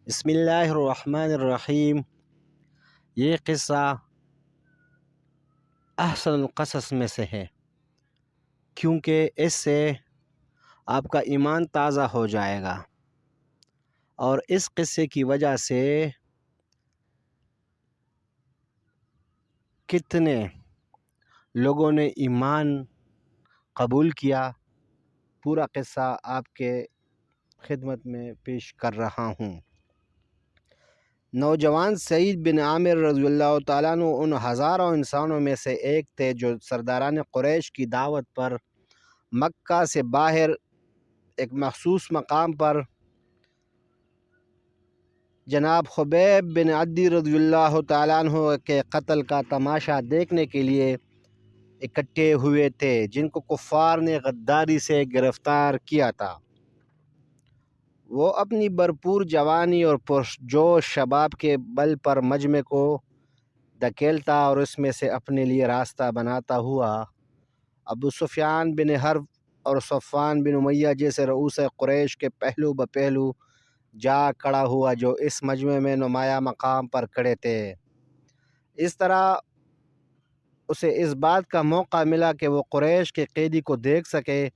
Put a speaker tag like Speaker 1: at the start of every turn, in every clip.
Speaker 1: بسم اللہ الرحمن الرحیم۔ یہ قصہ احسن القصص میں سے ہے، کیونکہ اس سے آپ کا ایمان تازہ ہو جائے گا، اور اس قصے کی وجہ سے کتنے لوگوں نے ایمان قبول کیا، پورا قصہ آپ کے خدمت میں پیش کر رہا ہوں۔ نوجوان سعید بن عامر رضی اللہ تعالیٰ عنہ ان ہزاروں انسانوں میں سے ایک تھے جو سرداران قریش کی دعوت پر مکہ سے باہر ایک مخصوص مقام پر جناب خبیب بن عدی رضی اللہ تعالیٰ عنہ کے قتل کا تماشا دیکھنے کے لیے اکٹھے ہوئے تھے، جن کو کفار نے غداری سے گرفتار کیا تھا۔ وہ اپنی بھرپور جوانی اور پرجوش شباب کے بل پر مجمع کو دھکیلتا اور اس میں سے اپنے لیے راستہ بناتا ہوا ابو سفیان بن حرب اور صفوان بن امیہ جیسے رؤوس قریش کے پہلو بپہلو جا کھڑا ہوا، جو اس مجمع میں نمایاں مقام پر کھڑے تھے۔ اس طرح اسے اس بات کا موقع ملا کہ وہ قریش کے قیدی کو دیکھ سکے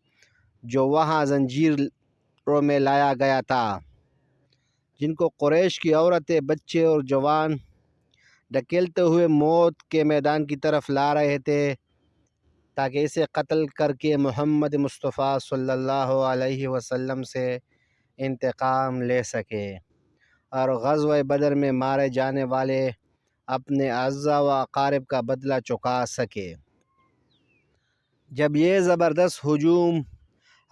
Speaker 1: جو وہاں زنجیروں میں لایا گیا تھا، جن کو قریش کی عورتیں، بچے اور جوان ڈھکیلتے ہوئے موت کے میدان کی طرف لا رہے تھے، تاکہ اسے قتل کر کے محمد مصطفیٰ صلی اللہ علیہ وسلم سے انتقام لے سکے اور غزوہ بدر میں مارے جانے والے اپنے اعزاء و اقارب کا بدلہ چکا سکے۔ جب یہ زبردست ہجوم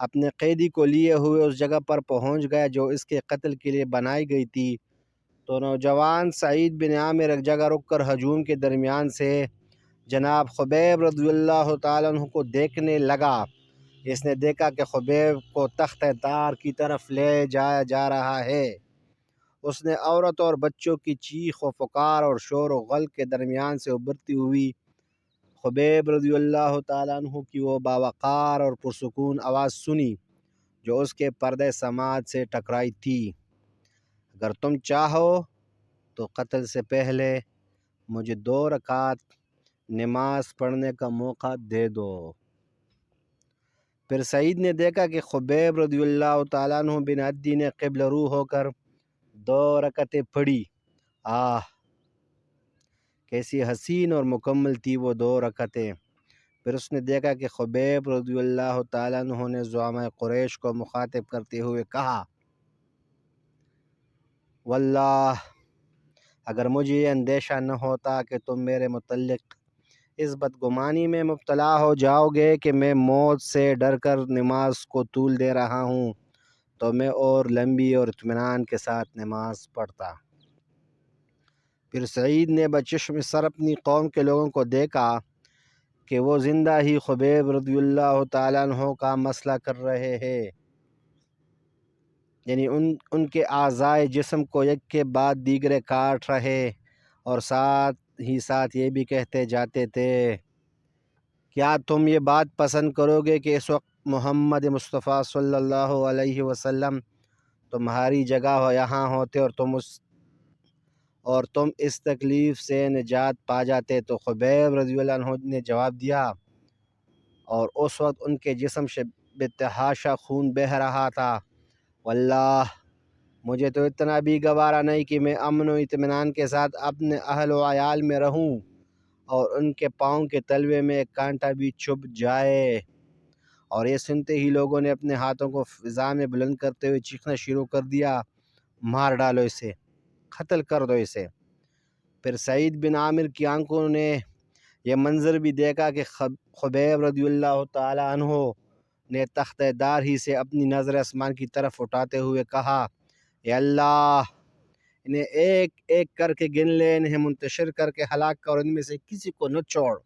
Speaker 1: اپنے قیدی کو لیے ہوئے اس جگہ پر پہنچ گیا جو اس کے قتل کے لیے بنائی گئی تھی، تو نوجوان سعید بن عامر ایک جگہ رک کر ہجوم کے درمیان سے جناب خبیب رضی اللہ تعالیٰ عنہ کو دیکھنے لگا۔ اس نے دیکھا کہ خبیب کو تخت دار کی طرف لے جایا جا رہا ہے۔ اس نے عورتوں اور بچوں کی چیخ و پکار اور شور و غل کے درمیان سے ابھرتی ہوئی خبیب رضی اللہ تعالیٰ عنہ کی وہ باوقار اور پرسکون آواز سنی جو اس کے پردہ سماعت سے ٹکرائی تھی: اگر تم چاہو تو قتل سے پہلے مجھے 2 رکعت نماز پڑھنے کا موقع دے دو۔ پھر سعید نے دیکھا کہ خبیب رضی اللہ تعالیٰ عنہ بن عدی نے قبلہ رو ہو کر 2 رکعتیں پڑھی۔ کیسی حسین اور مکمل تھی وہ 2 رکعتیں۔ پھر اس نے دیکھا کہ خبیب رضی اللہ تعالیٰ عنہ نے زعماء قریش کو مخاطب کرتے ہوئے کہا: واللہ، اگر مجھے یہ اندیشہ نہ ہوتا کہ تم میرے متعلق اس بدگمانی میں مبتلا ہو جاؤ گے کہ میں موت سے ڈر کر نماز کو طول دے رہا ہوں، تو میں اور لمبی اور اطمینان کے ساتھ نماز پڑھتا۔ پھر سعید نے بچشم سر اپنی قوم کے لوگوں کو دیکھا کہ وہ زندہ ہی خبیب رضی اللہ تعالیٰ عنہ کا مسئلہ کر رہے ہیں، یعنی ان کے اعضائے جسم کو یک کے بعد دیگرے کاٹ رہے، اور ساتھ ہی ساتھ یہ بھی کہتے جاتے تھے: کیا تم یہ بات پسند کرو گے کہ اس وقت محمد مصطفیٰ صلی اللہ علیہ وسلم تمہاری جگہ یہاں ہوتے اور تم اس تکلیف سے نجات پا جاتے؟ تو خبیب رضی اللہ عنہ نے جواب دیا، اور اس وقت ان کے جسم سے بے تحاشا خون بہہ رہا تھا: واللہ، مجھے تو اتنا بھی گوارا نہیں کہ میں امن و اطمینان کے ساتھ اپنے اہل و عیال میں رہوں اور ان کے پاؤں کے تلوے میں ایک کانٹا بھی چبھ جائے۔ اور یہ سنتے ہی لوگوں نے اپنے ہاتھوں کو فضا میں بلند کرتے ہوئے چیخنا شروع کر دیا: مار ڈالو اسے، قتل کر دو اسے۔ پھر سعید بن عامر کی آنکھوں نے یہ منظر بھی دیکھا کہ خبیب رضی اللہ تعالیٰ عنہ نے تخت دار ہی سے اپنی نظر آسمان کی طرف اٹھاتے ہوئے کہا: اے اللہ، انہیں ایک ایک کر کے گن لے، انہیں منتشر کر کے ہلاک کر، اور ان میں سے کسی کو نہ چھوڑ۔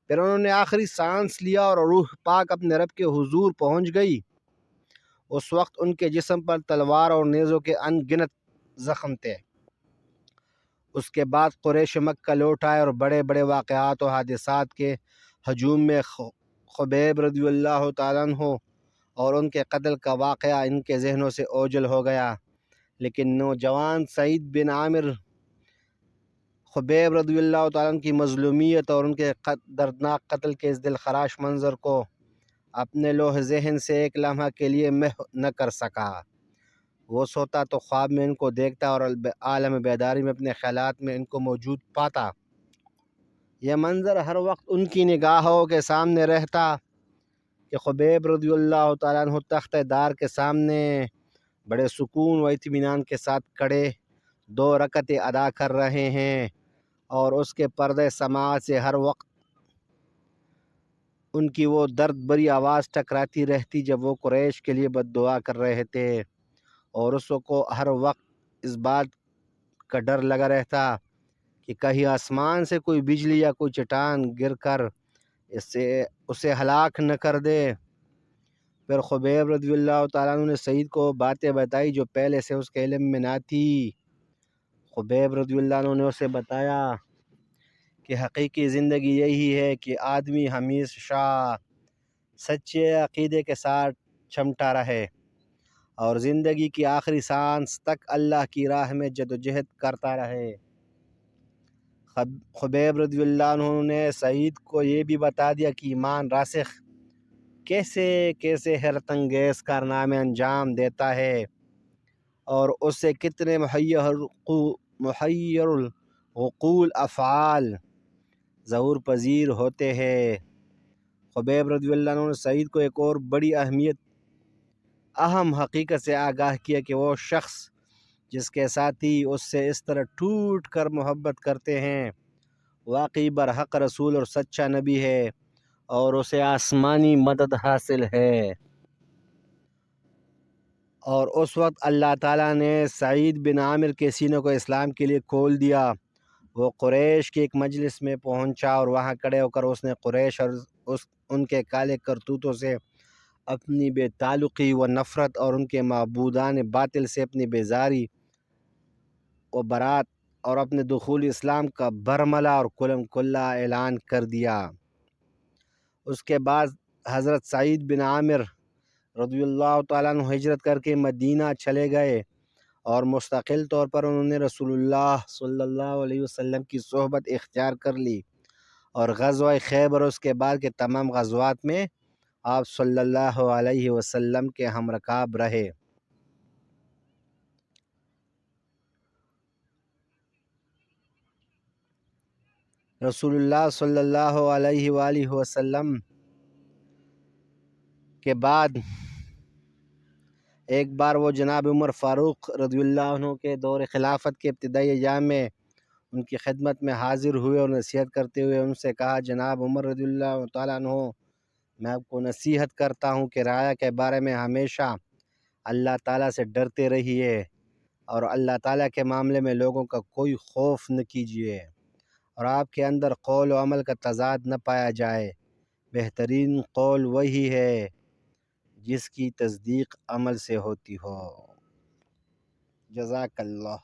Speaker 1: پھر انہوں نے آخری سانس لیا اور روح پاک اپنے رب کے حضور پہنچ گئی۔ اس وقت ان کے جسم پر تلوار اور نیزوں کے ان گنت زخم تھے۔ اس کے بعد قریش مکہ لوٹ آئے اور بڑے بڑے واقعات و حادثات کے ہجوم میں خبیب رضی اللہ تعالیٰ عنہ اور ان کے قتل کا واقعہ ان کے ذہنوں سے اوجھل ہو گیا، لیکن نوجوان سعید بن عامر خبیب رضی اللہ تعالیٰ عنہ کی مظلومیت اور ان کے دردناک قتل کے اس دلخراش منظر کو اپنے لوح ذہن سے ایک لمحہ کے لیے محو نہ کر سکا۔ وہ سوتا تو خواب میں ان کو دیکھتا اور عالم بیداری میں اپنے خیالات میں ان کو موجود پاتا۔ یہ منظر ہر وقت ان کی نگاہوں کے سامنے رہتا کہ خبیب رضی اللہ تعالیٰ عنہ تخت دار کے سامنے بڑے سکون و اطمینان کے ساتھ کھڑے 2 رکعتیں ادا کر رہے ہیں، اور اس کے پردے سماعت سے ہر وقت ان کی وہ درد بری آواز ٹکراتی رہتی جب وہ قریش کے لیے بد دعا کر رہے تھے، اور اس کو ہر وقت اس بات کا ڈر لگا رہتا کہ کہیں آسمان سے کوئی بجلی یا کوئی چٹان گر کر اسے ہلاک نہ کر دے۔ پھر خبیب رضی اللہ تعالیٰ عنہ نے سعید کو باتیں بتائی جو پہلے سے اس کے علم میں نہ تھی۔ خبیب رضی اللہ عنہ نے اسے بتایا کہ حقیقی زندگی یہی ہے کہ آدمی ہمیشہ سچے عقیدے کے ساتھ چمٹا رہے اور زندگی کی آخری سانس تک اللہ کی راہ میں جدوجہد کرتا رہے۔ خبیب رضی اللہ عنہ نے سعید کو یہ بھی بتا دیا کہ ایمان راسخ کیسے کیسے حیرت انگیز کارنامے انجام دیتا ہے اور اس سے کتنے محیر العقول افعال ظہور پذیر ہوتے ہیں۔ خبیب رضی اللہ عنہ نے سعید کو ایک اور بڑی اہم حقیقت سے آگاہ کیا کہ وہ شخص جس کے ساتھی اس سے اس طرح ٹوٹ کر محبت کرتے ہیں واقعی برحق رسول اور سچا نبی ہے اور اسے آسمانی مدد حاصل ہے۔ اور اس وقت اللہ تعالیٰ نے سعید بن عامر کے سینوں کو اسلام کے لیے کھول دیا۔ وہ قریش کے ایک مجلس میں پہنچا اور وہاں کھڑے ہو کر اس نے قریش اور ان کے کالے کرتوتوں سے اپنی بے تعلقی و نفرت اور ان کے معبودان باطل سے اپنی بیزاری و برات اور اپنے دخول اسلام کا برملا اور کلم کلا اعلان کر دیا۔ اس کے بعد حضرت سعید بن عامر رضی اللہ تعالیٰ عنہ ہجرت کر کے مدینہ چلے گئے اور مستقل طور پر انہوں نے رسول اللہ صلی اللہ علیہ وسلم کی صحبت اختیار کر لی، اور غزوہ خیبر اس کے بعد کے تمام غزوات میں آپ صلی اللہ علیہ وسلم کے ہم رکاب رہے۔ رسول اللہ صلی اللہ علیہ وآلہ وسلم کے بعد ایک بار وہ جناب عمر فاروق رضی اللہ عنہ کے دور خلافت کے ابتدائی ایام میں ان کی خدمت میں حاضر ہوئے اور نصیحت کرتے ہوئے ان سے کہا، جناب عمر رضی اللہ تعالیٰ عنہ، میں آپ کو نصیحت کرتا ہوں کہ رعایا کے بارے میں ہمیشہ اللہ تعالیٰ سے ڈرتے رہیے اور اللہ تعالیٰ کے معاملے میں لوگوں کا کوئی خوف نہ کیجیے، اور آپ کے اندر قول و عمل کا تضاد نہ پایا جائے۔ بہترین قول وہی ہے جس کی تصدیق عمل سے ہوتی ہو۔ جزاک اللہ۔